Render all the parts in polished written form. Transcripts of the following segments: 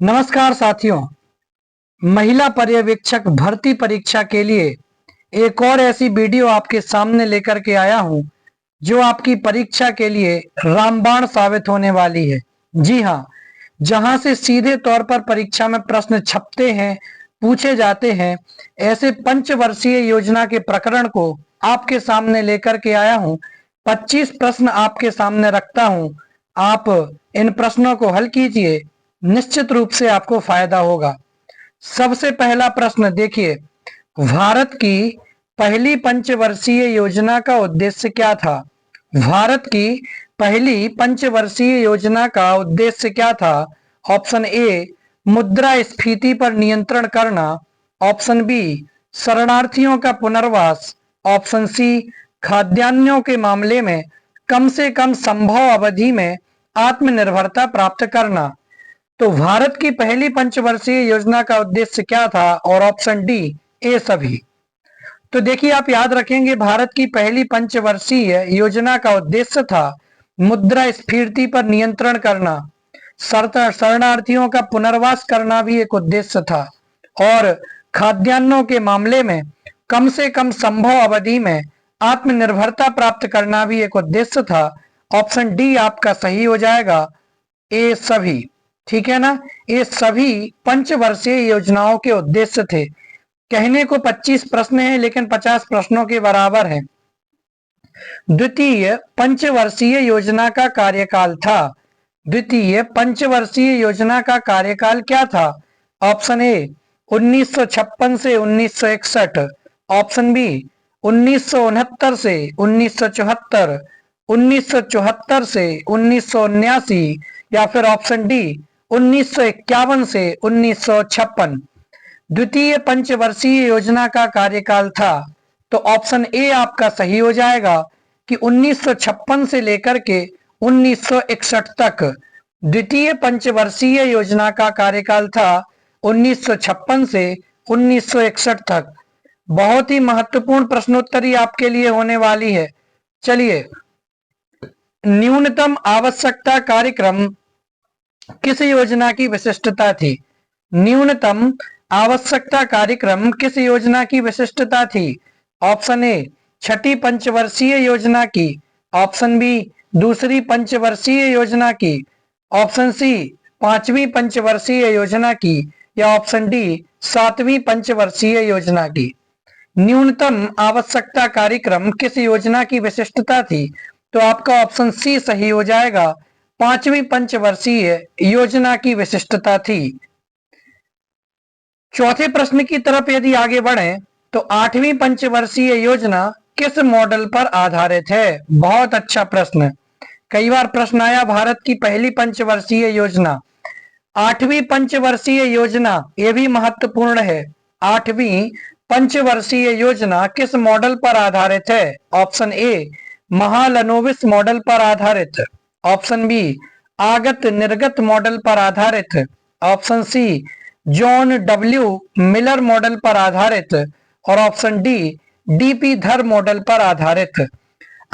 नमस्कार साथियों। महिला पर्यवेक्षक भर्ती परीक्षा के लिए एक और ऐसी वीडियो आपके सामने लेकर के आया हूं जो आपकी परीक्षा के लिए रामबाण साबित होने वाली है। जी हां, जहां से सीधे तौर पर परीक्षा में प्रश्न छपते हैं, पूछे जाते हैं, ऐसे पंचवर्षीय योजना के प्रकरण को आपके सामने लेकर के आया हूं। 25 प्रश्न आपके सामने रखता हूं। आप इन प्रश्नों को हल कीजिए, निश्चित रूप से आपको फायदा होगा। सबसे पहला प्रश्न देखिए, भारत की पहली पंचवर्षीय योजना का उद्देश्य क्या था? भारत की पहली पंचवर्षीय योजना का उद्देश्य क्या था? ऑप्शन ए, मुद्रास्फीति पर नियंत्रण करना। ऑप्शन बी, शरणार्थियों का पुनर्वास। ऑप्शन सी, खाद्यान्नों के मामले में कम से कम संभव अवधि में आत्मनिर्भरता प्राप्त करना। तो भारत की पहली पंचवर्षीय योजना का उद्देश्य क्या था? और ऑप्शन डी, ए सभी। तो देखिए, आप याद रखेंगे, भारत की पहली पंचवर्षीय योजना का उद्देश्य था मुद्रास्फीति पर नियंत्रण करना, शरणार्थियों का पुनर्वास करना भी एक उद्देश्य था, और खाद्यान्नों के मामले में कम से कम संभव अवधि में आत्मनिर्भरता प्राप्त करना भी एक उद्देश्य था। ऑप्शन डी आपका सही हो जाएगा, ए सभी। ठीक है ना, ये सभी पंचवर्षीय योजनाओं के उद्देश्य थे। कहने को 25 प्रश्न हैं, लेकिन 50 प्रश्नों के बराबर हैं। द्वितीय पंचवर्षीय योजना का कार्यकाल था। द्वितीय पंचवर्षीय योजना का कार्यकाल क्या था? ऑप्शन ए, 1956 से 1961। ऑप्शन बी, 1969 से 1974, 1974 से 1979, या फिर ऑप्शन डी, 1951 से 1956। द्वितीय पंचवर्षीय योजना का कार्यकाल था, तो ऑप्शन ए आपका सही हो जाएगा कि 1956 से लेकर के 1961 तक द्वितीय पंचवर्षीय योजना का कार्यकाल था, 1956 से 1961 तक। बहुत ही महत्वपूर्ण प्रश्नोत्तरी आपके लिए होने वाली है। चलिए, न्यूनतम आवश्यकता कार्यक्रम किस योजना की विशिष्टता थी? न्यूनतम आवश्यकता कार्यक्रम किस योजना की विशिष्टता थी? ऑप्शन ए, छठी पंचवर्षीय योजना की। ऑप्शन बी, दूसरी पंचवर्षीय योजना की। ऑप्शन सी, पांचवी पंचवर्षीय योजना की। या ऑप्शन डी, सातवीं पंचवर्षीय योजना की। न्यूनतम आवश्यकता कार्यक्रम किस योजना की विशिष्टता थी? तो आपका ऑप्शन सी सही हो जाएगा, पांचवी पंचवर्षीय योजना की विशिष्टता थी। चौथे प्रश्न की तरफ यदि आगे बढ़े, तो आठवीं पंचवर्षीय योजना किस मॉडल पर आधारित है? बहुत अच्छा प्रश्न, कई बार प्रश्न आया, भारत की पहली पंचवर्षीय योजना। आठवीं पंचवर्षीय योजना, यह भी महत्वपूर्ण है। आठवीं पंचवर्षीय योजना किस मॉडल पर आधारित है? ऑप्शन ए, महालनोबिस मॉडल पर आधारित। ऑप्शन बी, आगत निर्गत मॉडल पर आधारित। Option C, John W Miller model पर आधारित। और option D, DP Dhar model पर आधारित।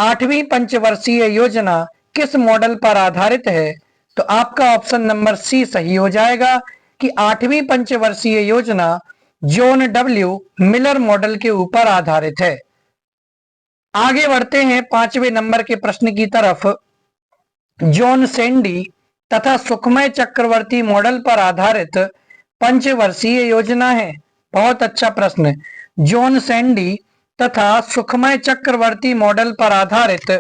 आठवीं पंचवर्षीय योजना किस मॉडल पर आधारित है? तो आपका ऑप्शन नंबर सी सही हो जाएगा कि आठवीं पंचवर्षीय योजना जॉन डब्ल्यू मिलर मॉडल के ऊपर आधारित है। आगे बढ़ते हैं पांचवें नंबर के प्रश्न की तरफ। जॉन सैंडी तथा सुखमय चक्रवर्ती मॉडल पर आधारित पंचवर्षीय योजना है। बहुत अच्छा प्रश्न। जॉन सैंडी तथा सुखमय चक्रवर्ती मॉडल पर आधारित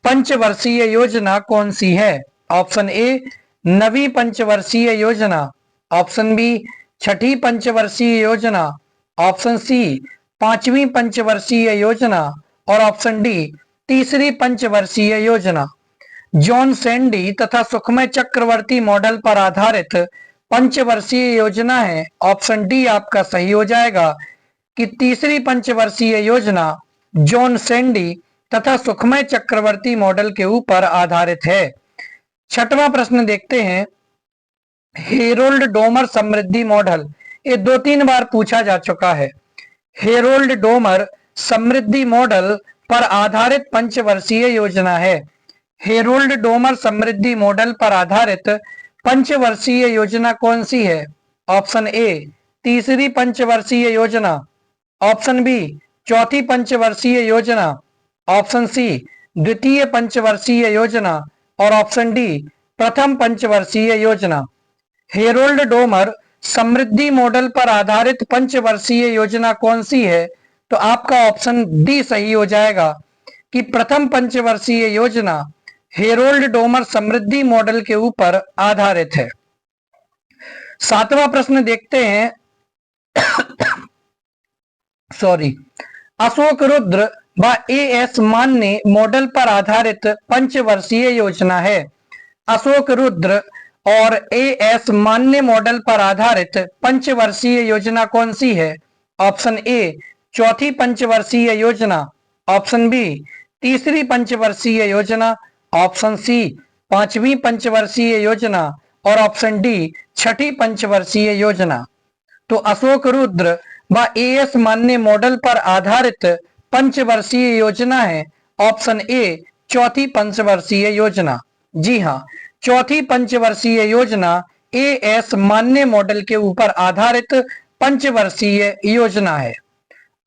पंचवर्षीय योजना कौन सी है? ऑप्शन ए, नवी पंचवर्षीय योजना। ऑप्शन बी, छठी पंचवर्षीय योजना। ऑप्शन सी, पांचवी पंचवर्षीय योजना। और ऑप्शन डी, तीसरी पंचवर्षीय योजना। जॉन सैंडी तथा सुखमय चक्रवर्ती मॉडल पर आधारित पंचवर्षीय योजना है। ऑप्शन डी आपका सही हो जाएगा कि तीसरी पंचवर्षीय योजना जॉन सैंडी तथा सुखमय चक्रवर्ती मॉडल के ऊपर आधारित है। छठवां प्रश्न देखते हैं। हेरोल्ड डोमर समृद्धि मॉडल, ये 2-3 बार पूछा जा चुका है। हेरोल्ड डोमर समृद्धि मॉडल पर आधारित पंचवर्षीय योजना है। हेरोल्ड डोमर समृद्धि मॉडल पर आधारित पंचवर्षीय योजना कौन सी है? ऑप्शन ए तीसरी पंचवर्षीय योजना, ऑप्शन बी चौथी पंचवर्षीय योजना, ऑप्शन सी द्वितीय पंचवर्षीय योजना और ऑप्शन डी प्रथम पंचवर्षीय योजना। हेरोल्ड डोमर समृद्धि मॉडल पर आधारित पंचवर्षीय योजना कौन सी है? तो आपका ऑप्शन डी सही हो जाएगा कि प्रथम पंचवर्षीय योजना हेरोल्ड डोमर समृद्धि मॉडल के ऊपर आधारित है। 7वां प्रश्न देखते हैं। सॉरी, अशोक रुद्र व एएस मान्य मॉडल पर आधारित पंचवर्षीय योजना है। अशोक रुद्र और एएस मान्य मॉडल पर आधारित पंचवर्षीय योजना कौन सी है? ऑप्शन ए चौथी पंचवर्षीय योजना, ऑप्शन बी तीसरी पंचवर्षीय योजना, ऑप्शन सी पांचवी पंचवर्षीय योजना और ऑप्शन डी छठी पंचवर्षीय योजना। तो अशोक रुद्र व एएस मान्य मॉडल पर आधारित पंचवर्षीय योजना है ऑप्शन ए चौथी पंचवर्षीय योजना। जी हाँ, चौथी पंचवर्षीय योजना एएस मान्य मॉडल के ऊपर आधारित पंचवर्षीय योजना है।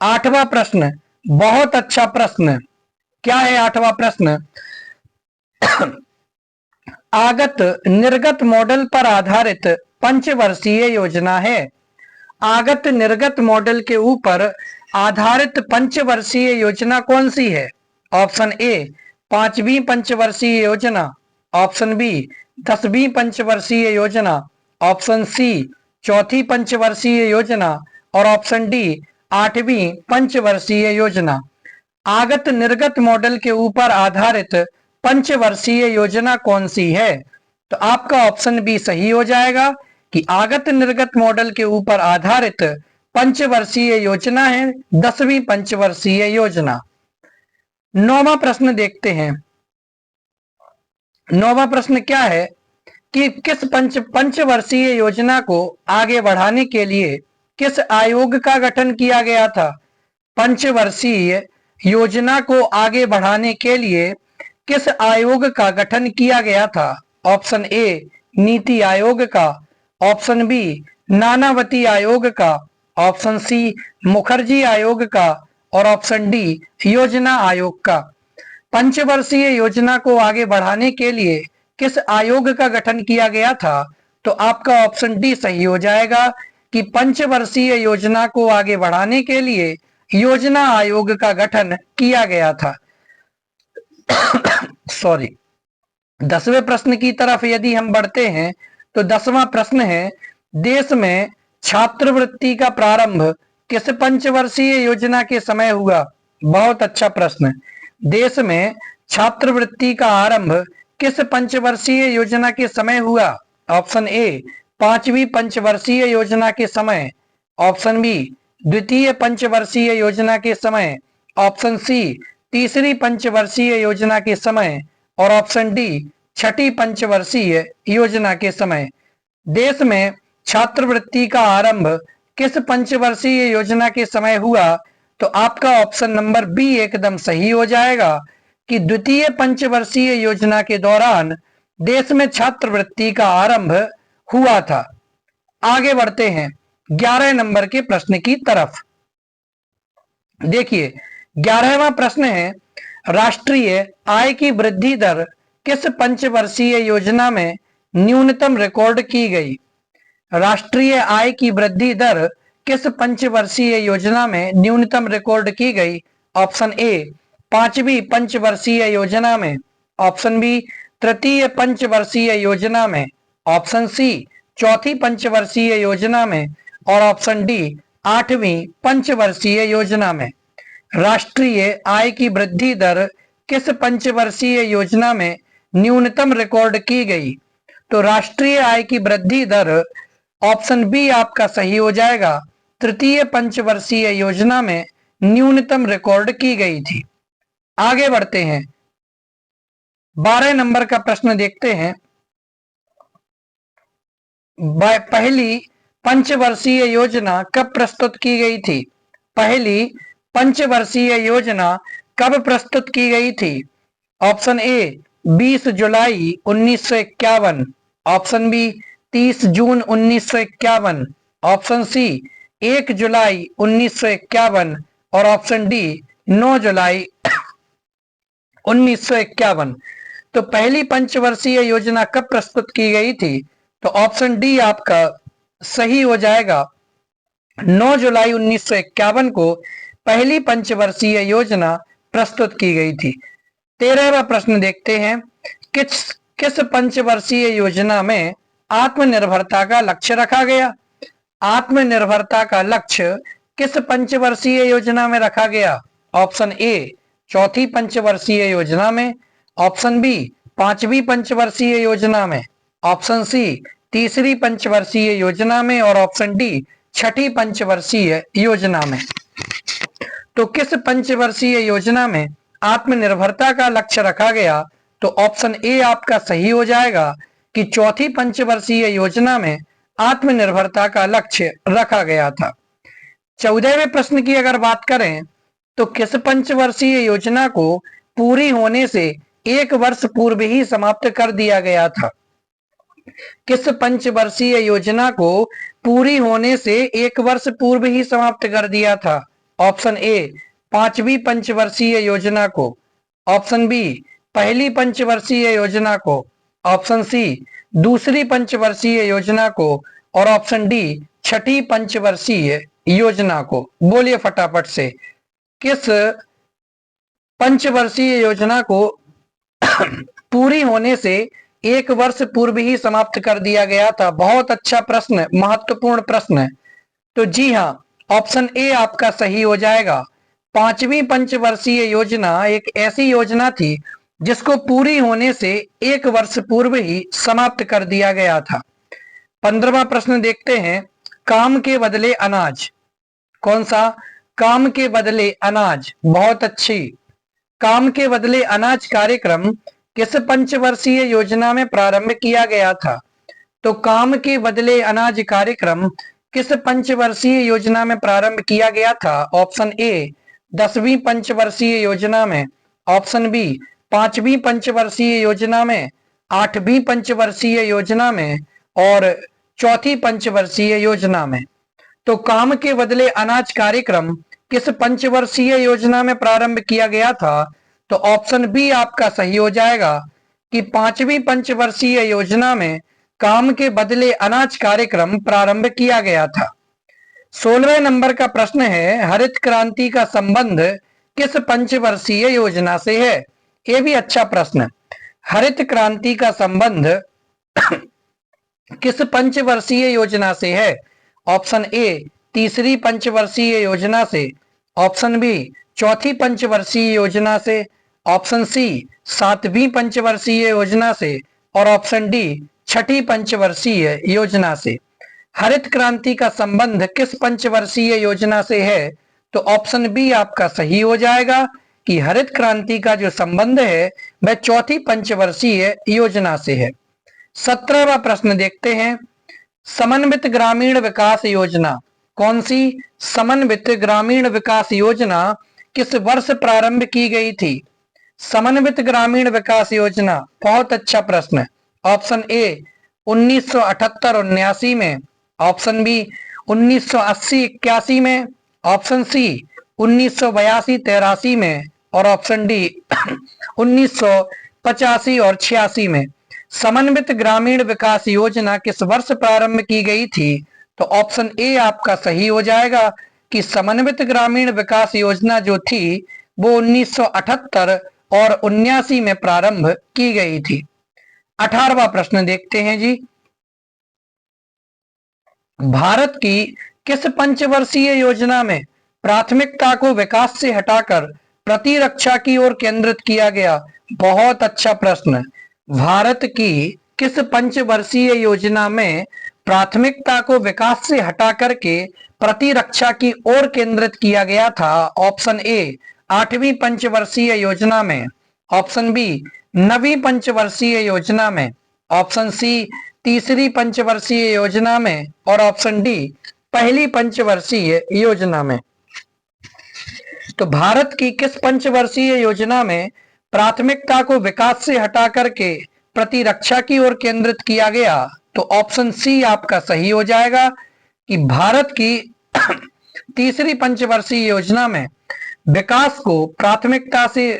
8वां प्रश्न, बहुत अच्छा प्रश्न। क्या है 8वां प्रश्न? आगत निर्गत मॉडल पर आधारित पंचवर्षीय योजना है। आगत निर्गत मॉडल के ऊपर आधारित पंचवर्षीय योजना कौन सी है? ऑप्शन ए पांचवी पंचवर्षीय योजना, ऑप्शन बी 10वीं पंचवर्षीय योजना, ऑप्शन सी चौथी पंचवर्षीय योजना और ऑप्शन डी 8वीं पंचवर्षीय योजना। आगत निर्गत मॉडल के ऊपर आधारित पंचवर्षीय योजना कौन सी है? तो आपका ऑप्शन बी सही हो जाएगा कि आगत निर्गत मॉडल के ऊपर आधारित पंचवर्षीय योजना है 10वीं पंचवर्षीय योजना। 9वां प्रश्न देखते हैं। 9वां प्रश्न क्या है कि किस पंचवर्षीय योजना को आगे बढ़ाने के लिए किस आयोग का गठन किया गया था? पंचवर्षीय योजना को आगे बढ़ाने के लिए किस आयोग का गठन किया गया था? ऑप्शन ए नीति आयोग का, ऑप्शन बी नानावती आयोग का, ऑप्शन सी मुखर्जी आयोग का और ऑप्शन डी योजना आयोग का। पंचवर्षीय योजना को आगे बढ़ाने के लिए किस आयोग का गठन किया गया था? तो आपका ऑप्शन डी सही हो जाएगा कि पंचवर्षीय योजना को आगे बढ़ाने के लिए योजना आयोग का गठन किया गया था। सॉरी, 10वें प्रश्न की तरफ यदि हम बढ़ते हैं तो 10वां प्रश्न है, देश में छात्रवृत्ति का प्रारंभ किस पंचवर्षीय योजना के समय हुआ? बहुत अच्छा प्रश्न। देश में छात्रवृत्ति का आरंभ किस पंचवर्षीय योजना के समय हुआ? ऑप्शन ए पांचवी पंचवर्षीय योजना के समय, ऑप्शन बी द्वितीय पंचवर्षीय योजना के समय, ऑप्शन सी तीसरी पंचवर्षीय योजना के समय और ऑप्शन डी छठी पंचवर्षीय योजना के समय। देश में छात्रवृत्ति का आरंभ किस पंचवर्षीय योजना के समय हुआ? तो आपका ऑप्शन नंबर बी एकदम सही हो जाएगा कि द्वितीय पंचवर्षीय योजना के दौरान देश में छात्रवृत्ति का आरंभ हुआ था। आगे बढ़ते हैं 11 नंबर के प्रश्न की तरफ। देखिए 11वां प्रश्न है, राष्ट्रीय आय की वृद्धि दर किस पंचवर्षीय योजना में न्यूनतम रिकॉर्ड की गई? राष्ट्रीय आय की वृद्धि दर किस पंचवर्षीय योजना में न्यूनतम रिकॉर्ड की गई? ऑप्शन ए पांचवी पंचवर्षीय योजना में, ऑप्शन बी तृतीय पंचवर्षीय योजना में, ऑप्शन सी चौथी पंचवर्षीय योजना में और ऑप्शन डी 8वीं पंचवर्षीय योजना में। राष्ट्रीय आय की वृद्धि दर किस पंचवर्षीय योजना में न्यूनतम रिकॉर्ड की गई? तो राष्ट्रीय आय की वृद्धि दर ऑप्शन बी आपका सही हो जाएगा, तृतीय पंचवर्षीय योजना में न्यूनतम रिकॉर्ड की गई थी। आगे बढ़ते हैं 12 नंबर का प्रश्न देखते हैं। पहली पंचवर्षीय योजना कब प्रस्तुत की गई थी? पहली पंचवर्षीय योजना कब प्रस्तुत की गई थी? ऑप्शन ए 20 जुलाई 1951, ऑप्शन बी 30 जून 1951, ऑप्शन सी 1 जुलाई 1951 और ऑप्शन डी 9 जुलाई 1951। तो पहली पंचवर्षीय योजना कब प्रस्तुत की गई थी? तो ऑप्शन डी आपका सही हो जाएगा। 9 जुलाई 1951 को पहली पंचवर्षीय योजना प्रस्तुत की गई थी। 13वां प्रश्न देखते हैं, किस किस पंचवर्षीय योजना में आत्मनिर्भरता का लक्ष्य रखा गया? आत्मनिर्भरता का लक्ष्य किस पंचवर्षीय योजना में रखा गया? ऑप्शन ए चौथी पंचवर्षीय योजना में, ऑप्शन बी पांचवी पंचवर्षीय योजना में, ऑप्शन सी तीसरी पंचवर्षीय योजना में और ऑप्शन डी छठी पंचवर्षीय योजना में। तो किस पंचवर्षीय योजना में आत्मनिर्भरता का लक्ष्य रखा गया? तो ऑप्शन ए आपका सही हो जाएगा कि चौथी पंचवर्षीय योजना में आत्मनिर्भरता का लक्ष्य रखा गया था। 14वें प्रश्न की अगर बात करें तो किस पंचवर्षीय योजना को पूरी होने से 1 वर्ष पूर्व ही समाप्त कर दिया गया था? किस पंचवर्षीय योजना को पूरी होने से 1 वर्ष पूर्व ही समाप्त कर दिया था? ऑप्शन ए पांचवी पंचवर्षीय योजना को, ऑप्शन बी पहली पंचवर्षीय योजना को, ऑप्शन सी दूसरी पंचवर्षीय योजना को और ऑप्शन डी छठी पंचवर्षीय योजना को। बोलिए फटाफट से, किस पंचवर्षीय योजना को पूरी होने से 1 वर्ष पूर्व ही समाप्त कर दिया गया था? बहुत अच्छा प्रश्न, महत्वपूर्ण प्रश्न। तो जी हाँ, ऑप्शन ए आपका सही हो जाएगा। पांचवी पंचवर्षीय योजना एक ऐसी योजना थी जिसको पूरी होने से 1 वर्ष पूर्व ही समाप्त कर दिया गया था। 15वां प्रश्न देखते हैं, काम के बदले अनाज। कौन सा? काम के बदले अनाज। बहुत अच्छी। काम के बदले अनाज कार्यक्रम किस पंचवर्षीय योजना में प्रारंभ किया गया था? तो काम के बदले अनाज कार्यक्रम किस पंचवर्षीय योजना में प्रारंभ किया गया था? ऑप्शन ए 10वीं पंचवर्षीय योजना में, ऑप्शन बी पांचवी पंचवर्षीय योजना में, 8वीं पंचवर्षीय योजना में और चौथी पंचवर्षीय योजना में। तो काम के बदले अनाज कार्यक्रम किस पंचवर्षीय योजना में प्रारंभ किया गया था? तो ऑप्शन बी आपका सही हो जाएगा कि पांचवी पंचवर्षीय योजना में काम के बदले अनाज कार्यक्रम प्रारंभ किया गया था। 16वें नंबर का प्रश्न है, हरित क्रांति का संबंध किस पंचवर्षीय योजना से है? ये भी अच्छा प्रश्न। हरित क्रांति का संबंध किस पंचवर्षीय योजना से है? ऑप्शन ए तीसरी पंचवर्षीय योजना से, ऑप्शन बी चौथी पंचवर्षीय योजना से, ऑप्शन सी 7वीं पंचवर्षीय योजना से और ऑप्शन डी छठी पंचवर्षीय योजना से। हरित क्रांति का संबंध किस पंचवर्षीय योजना से है? तो ऑप्शन बी आपका सही हो जाएगा कि हरित क्रांति का जो संबंध है वह चौथी पंचवर्षीय योजना से है। 17वां प्रश्न देखते हैं, समन्वित ग्रामीण विकास योजना। कौन सी समन्वित ग्रामीण विकास योजना किस वर्ष प्रारंभ की गई थी? समन्वित ग्रामीण विकास योजना, बहुत अच्छा प्रश्न। ऑप्शन ए 1978-79 में, ऑप्शन बी 1980-81 में, ऑप्शन सी 1982-83 में और ऑप्शन डी 1985 और 86 में। समन्वित ग्रामीण विकास योजना किस वर्ष प्रारंभ की गई थी? तो ऑप्शन ए आपका सही हो जाएगा कि समन्वित ग्रामीण विकास योजना जो थी वो 1978 और 79 में प्रारंभ की गई थी। 18वां प्रश्न देखते हैं जी, भारत की किस पंचवर्षीय योजना में प्राथमिकता को विकास से हटाकर प्रतिरक्षा की ओर केंद्रित किया गया? बहुत अच्छा प्रश्न। भारत की किस पंचवर्षीय योजना में प्राथमिकता को विकास से हटा करके प्रतिरक्षा की ओर केंद्रित किया गया था? ऑप्शन ए 8वीं पंचवर्षीय योजना में, ऑप्शन बी 9वीं पंचवर्षीय योजना में, ऑप्शन सी तीसरी पंचवर्षीय योजना में और ऑप्शन डी पहली पंचवर्षीय योजना में। तो भारत की किस पंचवर्षीय योजना में प्राथमिकता को विकास से हटा करके प्रतिरक्षा की ओर केंद्रित किया गया, तो ऑप्शन सी आपका सही हो जाएगा कि भारत की तीसरी पंचवर्षीय योजना में विकास को प्राथमिकता से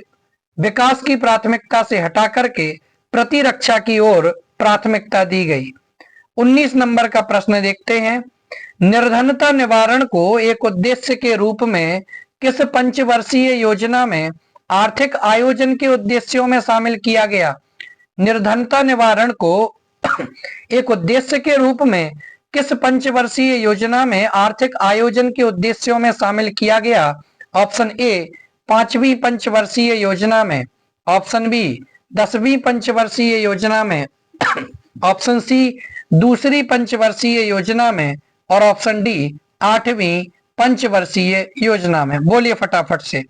विकास की प्राथमिकता से हटा करके प्रतिरक्षा की ओर प्राथमिकता दी गई। 19 नंबर का प्रश्न देखते हैं। निर्धनता निवारण को एक उद्देश्य के रूप में किस पंचवर्षीय योजना में आर्थिक आयोजन के उद्देश्यों में शामिल किया गया? निर्धनता निवारण को एक उद्देश्य के रूप में किस पंचवर्षीय योजना में आर्थिक आयोजन के उद्देश्यों में शामिल किया गया? ऑप्शन ए 5वीं पंचवर्षीय योजना में, ऑप्शन बी 10वीं पंचवर्षीय योजना में, ऑप्शन सी दूसरी पंचवर्षीय योजना में और ऑप्शन डी 8वीं पंचवर्षीय योजना में। बोलिए फटाफट से।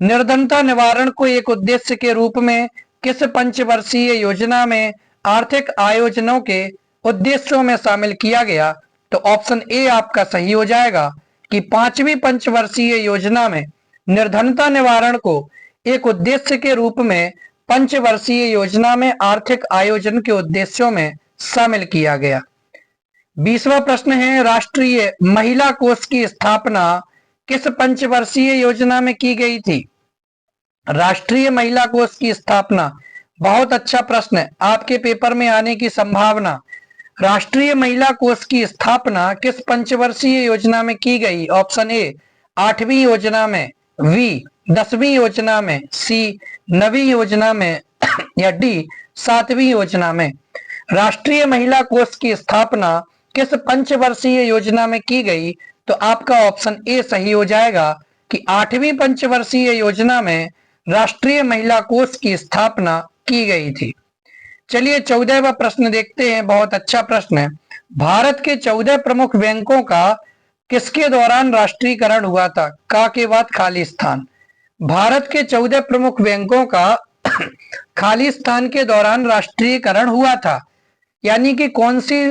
निर्धनता निवारण को एक उद्देश्य के रूप में किस पंचवर्षीय योजना में आर्थिक आयोजनों के उद्देश्यों में शामिल किया गया? तो ऑप्शन ए आपका सही हो जाएगा कि 5वीं पंचवर्षीय योजना में निर्धनता निवारण को एक उद्देश्य के रूप में पंचवर्षीय योजना में आर्थिक आयोजन के उद्देश्यों में शामिल किया गया। 20वां प्रश्न है, राष्ट्रीय महिला कोष की स्थापना किस पंचवर्षीय योजना में की गई थी? राष्ट्रीय महिला कोष की स्थापना, बहुत अच्छा प्रश्न है, आपके पेपर में आने की संभावना। राष्ट्रीय महिला कोष की स्थापना किस पंचवर्षीय योजना में की गई? ऑप्शन ए 8वीं योजना में, बी 10वीं योजना में, सी 9वीं योजना में या डी 7वीं योजना में। राष्ट्रीय महिला कोष की स्थापना किस पंचवर्षीय योजना में की गई? तो आपका ऑप्शन ए सही हो जाएगा कि 8वीं पंचवर्षीय योजना में राष्ट्रीय महिला कोष की स्थापना की गई थी। चलिए 14वां प्रश्न देखते हैं, बहुत अच्छा प्रश्न है। भारत के 14 प्रमुख बैंकों का किसके दौरान राष्ट्रीयकरण हुआ था? का के बाद खाली स्थान। भारत के 14 प्रमुख बैंकों का खाली स्थान के दौरान राष्ट्रीयकरण हुआ था, यानी कि कौन सी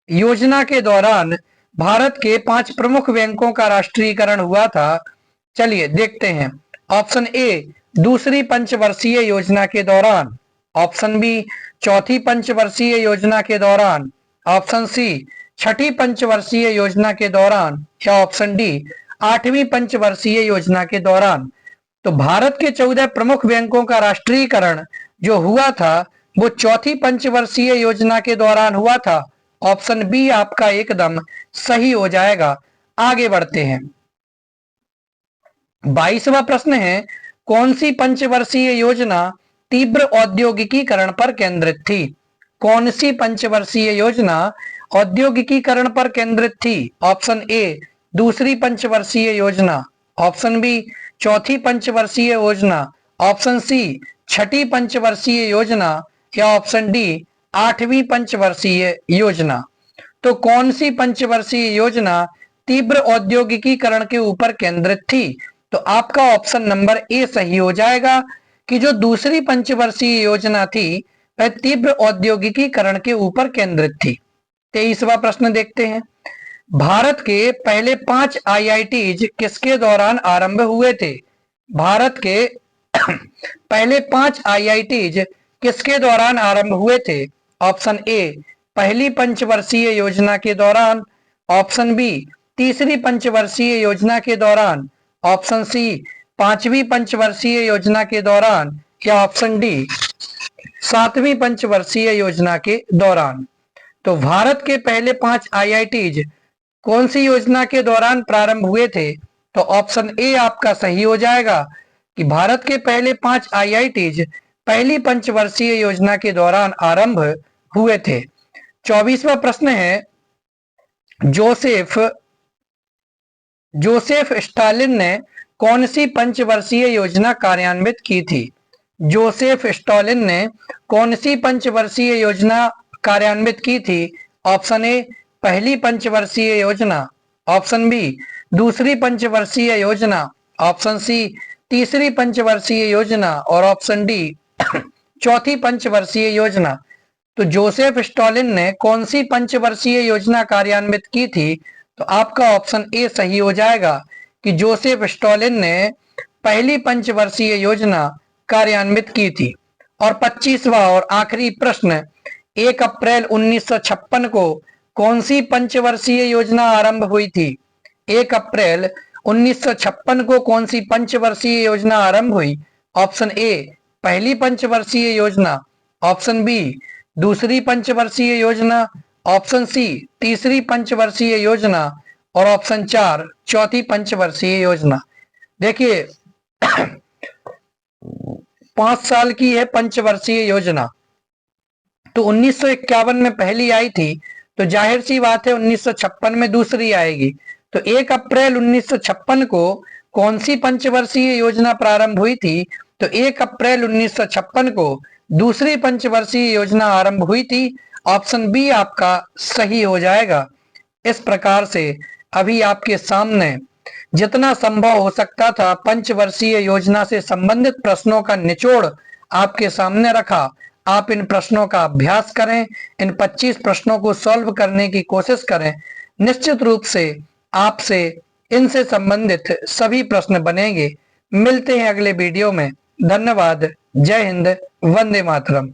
योजना के दौरान भारत के 5 प्रमुख बैंकों का राष्ट्रीयकरण हुआ था? चलिए देखते हैं। ऑप्शन ए दूसरी पंचवर्षीय योजना के दौरान, ऑप्शन बी चौथी पंचवर्षीय योजना के दौरान, ऑप्शन सी छठी पंचवर्षीय योजना के दौरान या ऑप्शन डी 8वीं पंचवर्षीय योजना के दौरान। तो भारत के 14 प्रमुख बैंकों का राष्ट्रीयकरण जो हुआ था वो चौथी पंचवर्षीय योजना के दौरान हुआ था। ऑप्शन बी आपका एकदम सही हो जाएगा। आगे बढ़ते हैं। 22वां प्रश्न है, कौन सी पंचवर्षीय योजना तीव्र औद्योगिकीकरण पर केंद्रित थी? कौन सी पंचवर्षीय योजना औद्योगिकीकरण पर केंद्रित थी? ऑप्शन ए दूसरी पंचवर्षीय योजना, ऑप्शन बी चौथी पंचवर्षीय योजना, ऑप्शन सी छठी पंचवर्षीय योजना या ऑप्शन डी 8वीं पंचवर्षीय योजना। तो कौन सी पंचवर्षीय योजना तीव्र औद्योगिकीकरण के ऊपर केंद्रित थी? तो आपका ऑप्शन नंबर ए सही हो जाएगा कि जो दूसरी पंचवर्षीय योजना थी वह तीव्र औद्योगिकीकरण के ऊपर केंद्रित थी। 23वां प्रश्न देखते हैं। भारत के पहले 5 आईआईटीज किसके दौरान आरंभ हुए थे? भारत के पहले 5 आईआईटीज किसके दौरान आरंभ हुए थे? ऑप्शन ए पहली पंचवर्षीय योजना के दौरान, ऑप्शन बी तीसरी पंचवर्षीय योजना के दौरान, ऑप्शन सी 5वीं पंचवर्षीय योजना के दौरान या ऑप्शन डी 7वीं पंचवर्षीय योजना के दौरान। तो भारत के पहले 5 आईआईटीज कौन सी योजना के दौरान प्रारंभ हुए थे? तो ऑप्शन ए आपका सही हो जाएगा कि भारत के पहले 5 आईआईटीज पहली पंचवर्षीय योजना के दौरान आरंभ हुए थे। 24वां प्रश्न है, जोसेफ स्टालिन ने कौन सी पंचवर्षीय योजना कार्यान्वित की थी? जोसेफ स्टालिन ने कौन सी पंचवर्षीय योजना कार्यान्वित की थी? ऑप्शन ए पहली पंचवर्षीय योजना, ऑप्शन बी दूसरी पंचवर्षीय योजना, ऑप्शन सी तीसरी पंचवर्षीय योजना और ऑप्शन डी चौथी पंचवर्षीय योजना। तो जोसेफ स्टालिन ने कौन सी पंचवर्षीय योजना कार्यान्वित की थी? तो आपका ऑप्शन ए सही हो जाएगा कि जोसेफ स्टालिन ने पहली पंचवर्षीय योजना कार्यान्वित की थी। और 25वां और आखिरी प्रश्न, 1 अप्रैल 1956 को कौन सी पंचवर्षीय योजना आरंभ हुई थी? 1 अप्रैल 1956 को कौन सी पंचवर्षीय योजना आरंभ हुई? ऑप्शन ए पहली पंचवर्षीय योजना, ऑप्शन बी दूसरी पंचवर्षीय योजना, ऑप्शन सी तीसरी पंचवर्षीय योजना और ऑप्शन 4 चौथी पंचवर्षीय योजना। देखिए 5 साल की है पंचवर्षीय योजना, तो 1951 में पहली आई थी, तो जाहिर सी बात है 1956 में दूसरी आएगी। तो 1 अप्रैल 1956 को कौन सी पंचवर्षीय योजना प्रारंभ हुई थी? तो 1 अप्रैल 1956 को दूसरी पंचवर्षीय योजना आरंभ हुई थी। ऑप्शन बी आपका सही हो जाएगा। इस प्रकार से अभी आपके सामने जितना संभव हो सकता था पंचवर्षीय योजना से संबंधित प्रश्नों का निचोड़ आपके सामने रखा। आप इन प्रश्नों का अभ्यास करें, इन 25 प्रश्नों को सॉल्व करने की कोशिश करें। निश्चित रूप से आपसे इनसे संबंधित सभी प्रश्न बनेंगे। मिलते हैं अगले वीडियो में। धन्यवाद। जय हिंद। वंदे मातरम।